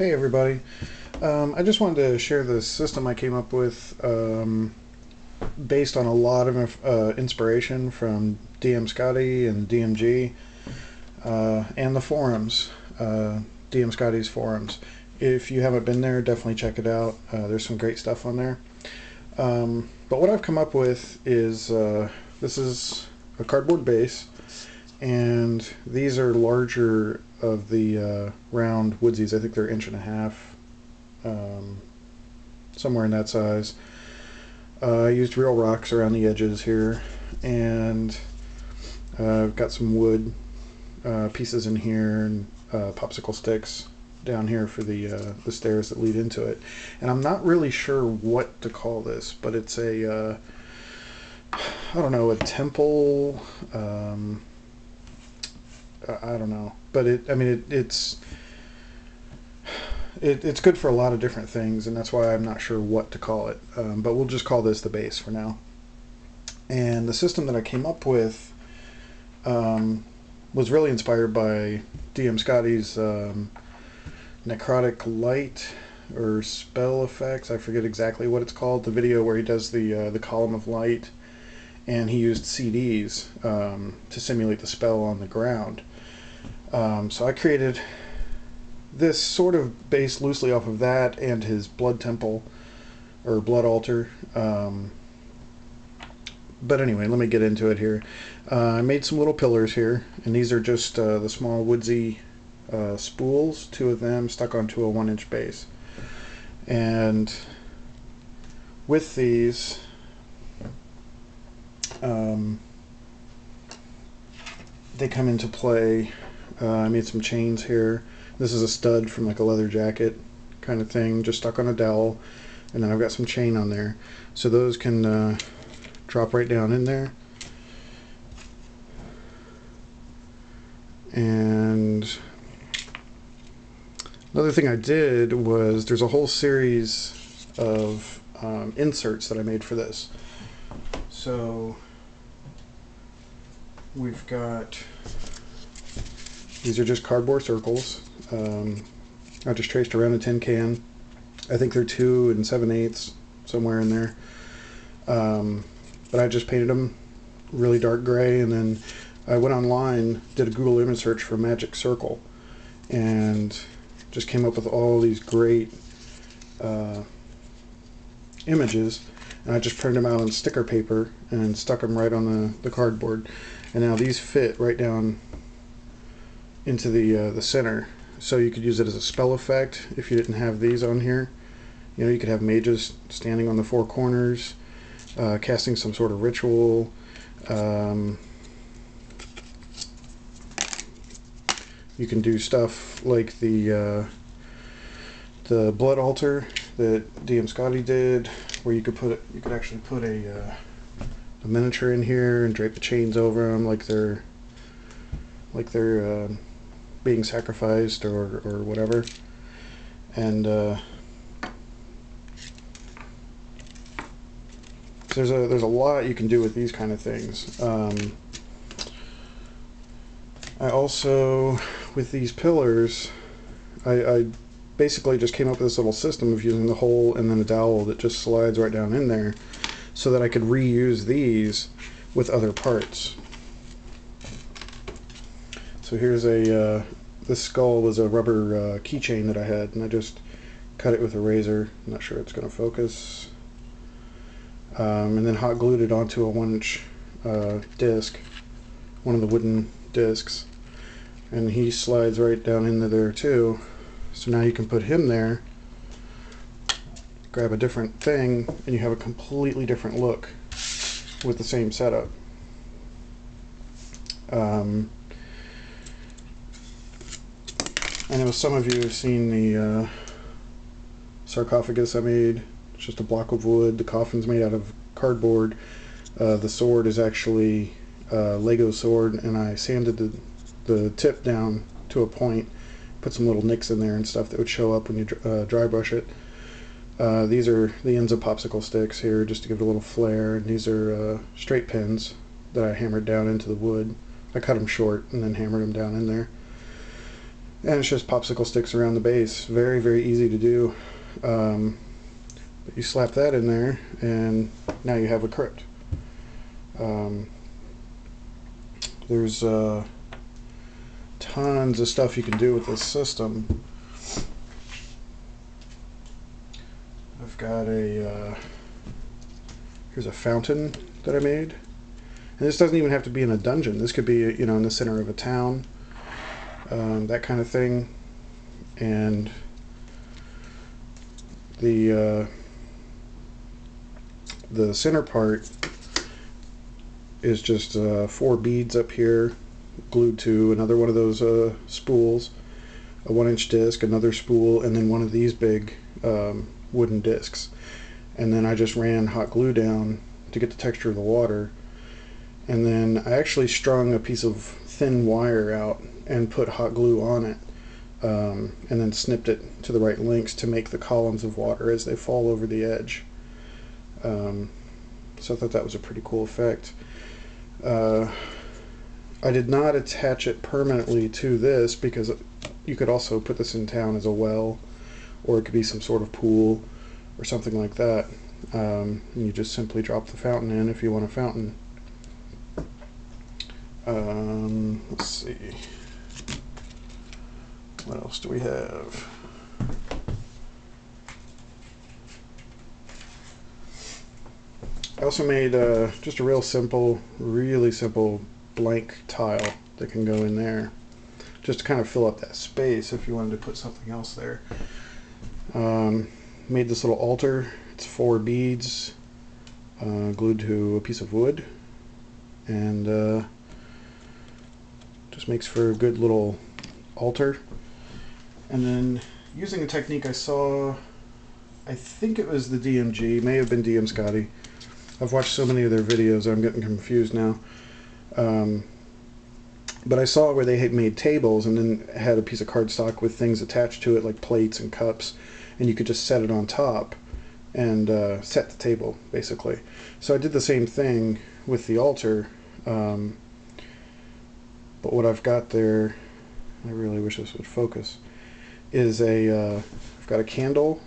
Hey everybody. I just wanted to share the system I came up with based on a lot of inspiration from DM Scotty and DMG and the forums, DM Scotty's forums. If you haven't been there, definitely check it out. There's some great stuff on there. But what I've come up with is this is a cardboard base, and these are larger of the round woodsies. I think they're 1.5 inches, somewhere in that size. I used real rocks around the edges here, and I've got some wood pieces in here and popsicle sticks down here for the stairs that lead into it. And I'm not really sure what to call this, but it's a I don't know, a temple. I don't know, but it's good for a lot of different things, and that's why I'm not sure what to call it. But we'll just call this the base for now. And the system that I came up with was really inspired by DM Scotty's necrotic light or spell effects. I forget exactly what it's called. The video where he does the column of light, and he used CDs to simulate the spell on the ground. So I created this sort of based loosely off of that and his blood temple or blood altar. But anyway, let me get into it here. I made some little pillars here, and these are just the small woodsy spools, 2 of them stuck onto a 1-inch base. And with these, they come into play. I made some chains here. This is a stud from like a leather jacket kind of thing, just stuck on a dowel, and then I've got some chain on there, so those can drop right down in there. And another thing I did was there's a whole series of inserts that I made for this. So we've got, these are just cardboard circles. I just traced around a tin can. I think they're 2 7/8, somewhere in there. But I just painted them really dark gray, and then I went online, did a Google image search for magic circle, and just came up with all these great images. And I just printed them out on sticker paper and stuck them right on the cardboard. And now these fit right down into the center. So you could use it as a spell effect if you didn't have these on here. You know, you could have mages standing on the 4 corners, casting some sort of ritual. You can do stuff like the blood altar that DM Scotty did, where you could actually put a miniature in here and drape the chains over them like they're being sacrificed or whatever. And there's a lot you can do with these kind of things. I also, with these pillars, I basically just came up with this little system of using the hole and then a dowel that just slides right down in there, so that I could reuse these with other parts. So here's this skull was a rubber keychain that I had, and I just cut it with a razor. I'm not sure it's going to focus. And then hot glued it onto a 1-inch disc, one of the wooden discs, and he slides right down into there too. So now you can put him there, grab a different thing, and you have a completely different look with the same setup. I know some of you have seen the sarcophagus I made. It's just a block of wood. The coffin's made out of cardboard. The sword is actually a Lego sword, and I sanded the tip down to a point, put some little nicks in there and stuff that would show up when you dry brush it. These are the ends of popsicle sticks here, just to give it a little flair, and these are straight pins that I hammered down into the wood. I cut them short and then hammered them down in there. And it's just popsicle sticks around the base. Very, very easy to do. But you slap that in there, and now you have a crypt. There's tons of stuff you can do with this system. I've got a here's a fountain that I made, and this doesn't even have to be in a dungeon. This could be, you know, in the center of a town, that kind of thing. And the center part is just 4 beads up here glued to another one of those spools, a 1-inch disc, another spool, and then one of these big wooden discs. And then I just ran hot glue down to get the texture of the water, and then I actually strung a piece of thin wire out and put hot glue on it, and then snipped it to the right lengths to make the columns of water as they fall over the edge. So I thought that was a pretty cool effect. I did not attach it permanently to this because you could also put this in town as a well, or it could be some sort of pool or something like that. And you just simply drop the fountain in if you want a fountain. Let's see. What else do we have? I also made just a really simple blank tile that can go in there, just to kind of fill up that space if you wanted to put something else there. Made this little altar. It's 4 beads glued to a piece of wood, and just makes for a good little altar. And then using a technique I saw, I think it was the DMG, may have been DM Scotty. I've watched so many of their videos I'm getting confused now. But I saw where they had made tables and then had a piece of cardstock with things attached to it, like plates and cups, and you could just set it on top and set the table, basically. So I did the same thing with the altar, but what I've got there, I really wish this would focus, is I've got a candle,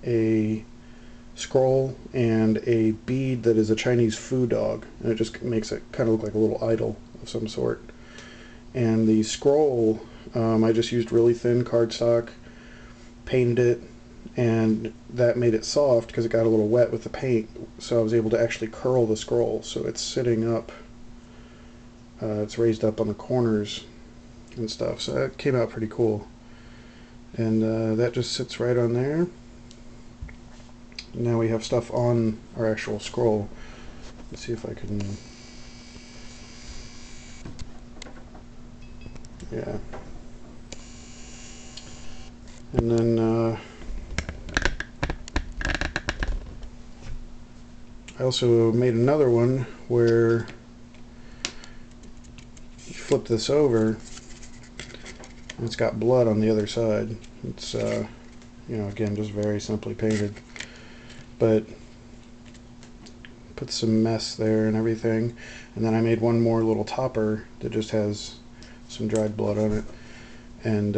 a scroll, and a bead that is a Chinese food dog, and it just makes it kind of look like a little idol of some sort. And the scroll, I just used really thin cardstock, painted it, and that made it soft because it got a little wet with the paint, so I was able to actually curl the scroll, so it's sitting up, it's raised up on the corners and stuff, so that came out pretty cool. And that just sits right on there. Now we have stuff on our actual scroll. Let's see if I can, yeah. And then I also made another one where you flip this over and it's got blood on the other side. It's you know, again, just very simply painted, but put some mess there and everything. And then I made one more little topper that just has some dried blood on it, and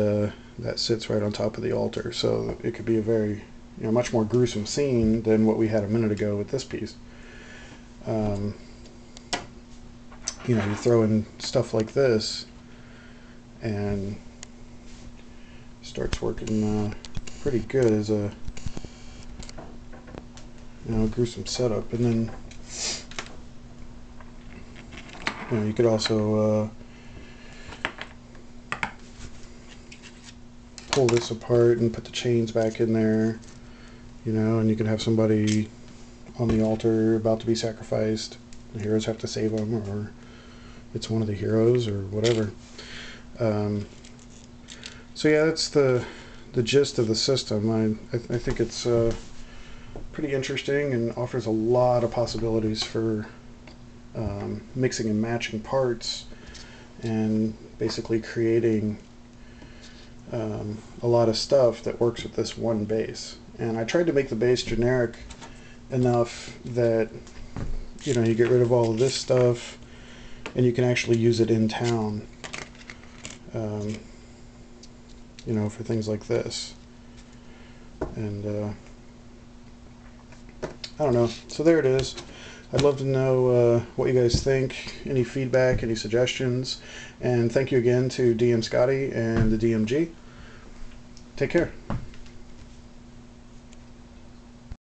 that sits right on top of the altar, so it could be a very, you know, much more gruesome scene than what we had a minute ago with this piece. You know, you throw in stuff like this and it starts working pretty good as a, you know, gruesome setup. And then, you know, you could also pull this apart and put the chains back in there, you know, and you can have somebody on the altar about to be sacrificed. The heroes have to save them, or it's one of the heroes, or whatever. So yeah, that's the gist of the system. I think it's pretty interesting and offers a lot of possibilities for mixing and matching parts and basically creating a lot of stuff that works with this one base. And I tried to make the base generic enough that, you know, you get rid of all of this stuff and you can actually use it in town. you know, for things like this. And I don't know. So there it is. I'd love to know what you guys think, any feedback, any suggestions, and thank you again to DM Scotty and the DMG. Take care.